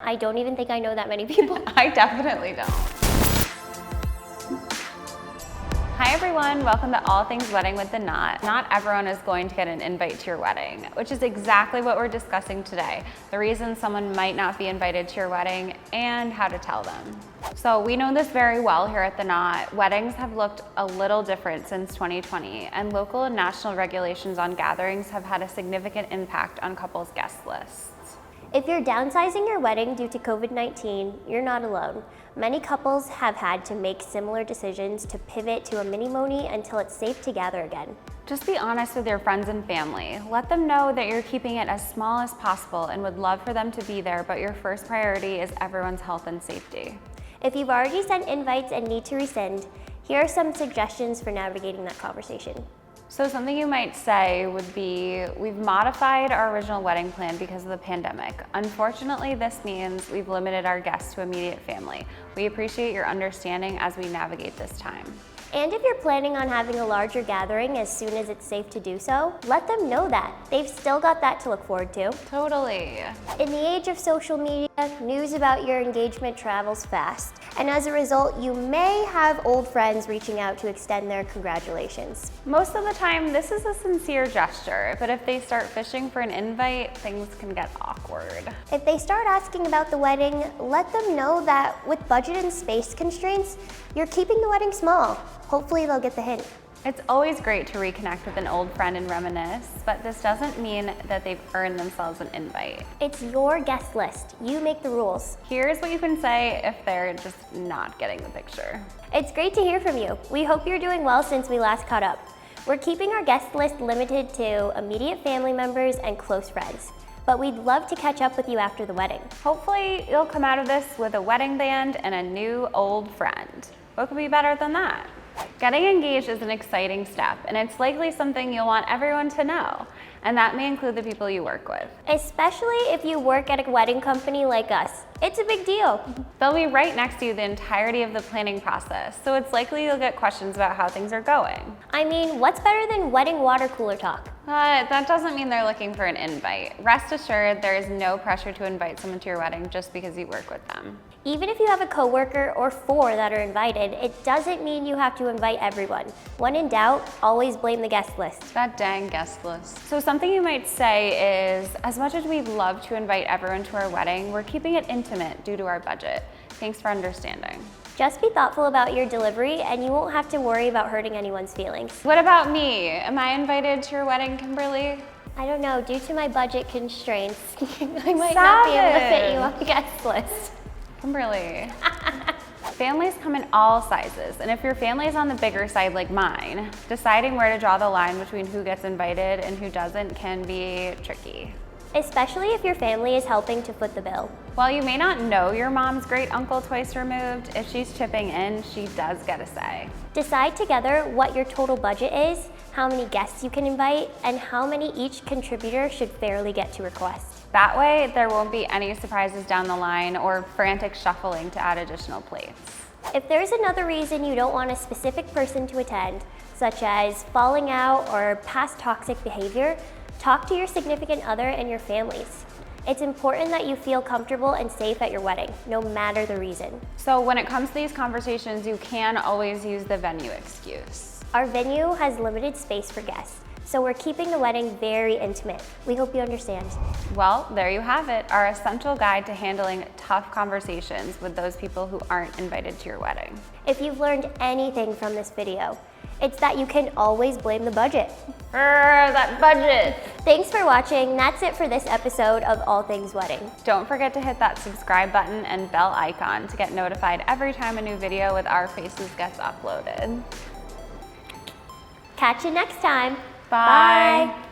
I don't even think I know that many people. I definitely don't. Hi everyone, welcome to All Things Wedding with The Knot. Not everyone is going to get an invite to your wedding, which is exactly what we're discussing today. The reason someone might not be invited to your wedding and how to tell them. So we know this very well here at The Knot. Weddings have looked a little different since 2020, and local and national regulations on gatherings have had a significant impact on couples' guest lists. If you're downsizing your wedding due to COVID-19, you're not alone. Many couples have had to make similar decisions to pivot to a mini-moni until it's safe to gather again. Just be honest with your friends and family. Let them know that you're keeping it as small as possible and would love for them to be there, but your first priority is everyone's health and safety. If you've already sent invites and need to rescind, here are some suggestions for navigating that conversation. So something you might say would be, we've modified our original wedding plan because of the pandemic. Unfortunately, this means we've limited our guests to immediate family. We appreciate your understanding as we navigate this time. And if you're planning on having a larger gathering as soon as it's safe to do so, let them know that. They've still got that to look forward to. Totally. In the age of social media, news about your engagement travels fast. And as a result, you may have old friends reaching out to extend their congratulations. Most of the time, this is a sincere gesture, but if they start fishing for an invite, things can get awkward. If they start asking about the wedding, let them know that with budget and space constraints, you're keeping the wedding small. Hopefully they'll get the hint. It's always great to reconnect with an old friend and reminisce, but this doesn't mean that they've earned themselves an invite. It's your guest list. You make the rules. Here's what you can say if they're just not getting the picture. It's great to hear from you. We hope you're doing well since we last caught up. We're keeping our guest list limited to immediate family members and close friends, but we'd love to catch up with you after the wedding. Hopefully you'll come out of this with a wedding band and a new old friend. What could be better than that? Getting engaged is an exciting step, and it's likely something you'll want everyone to know, and that may include the people you work with. Especially if you work at a wedding company like us. It's a big deal. They'll be right next to you the entirety of the planning process, so it's likely you'll get questions about how things are going. I mean, what's better than wedding water cooler talk? That doesn't mean they're looking for an invite. Rest assured, there is no pressure to invite someone to your wedding just because you work with them. Even if you have a coworker or 4 that are invited, it doesn't mean you have to invite everyone. When in doubt, always blame the guest list. That dang guest list. So something you might say is, as much as we'd love to invite everyone to our wedding, we're keeping it intimate due to our budget. Thanks for understanding. Just be thoughtful about your delivery and you won't have to worry about hurting anyone's feelings. What about me? Am I invited to your wedding, Kimberly? I don't know, due to my budget constraints, I might not be able to fit you on the guest list. Kimberly. Families come in all sizes, and if your family is on the bigger side like mine, deciding where to draw the line between who gets invited and who doesn't can be tricky. Especially if your family is helping to foot the bill. While you may not know your mom's great uncle twice removed, if she's chipping in, she does get a say. Decide together what your total budget is, how many guests you can invite, and how many each contributor should fairly get to request. That way, there won't be any surprises down the line or frantic shuffling to add additional plates. If there's another reason you don't want a specific person to attend, such as falling out or past toxic behavior, talk to your significant other and your families. It's important that you feel comfortable and safe at your wedding, no matter the reason. So when it comes to these conversations, you can always use the venue excuse. Our venue has limited space for guests, so we're keeping the wedding very intimate. We hope you understand. Well, there you have it, our essential guide to handling tough conversations with those people who aren't invited to your wedding. If you've learned anything from this video, it's that you can always blame the budget. That budget. Thanks for watching. That's it for this episode of All Things Wedding. Don't forget to hit that subscribe button and bell icon to get notified every time a new video with our faces gets uploaded. Catch you next time. Bye. Bye.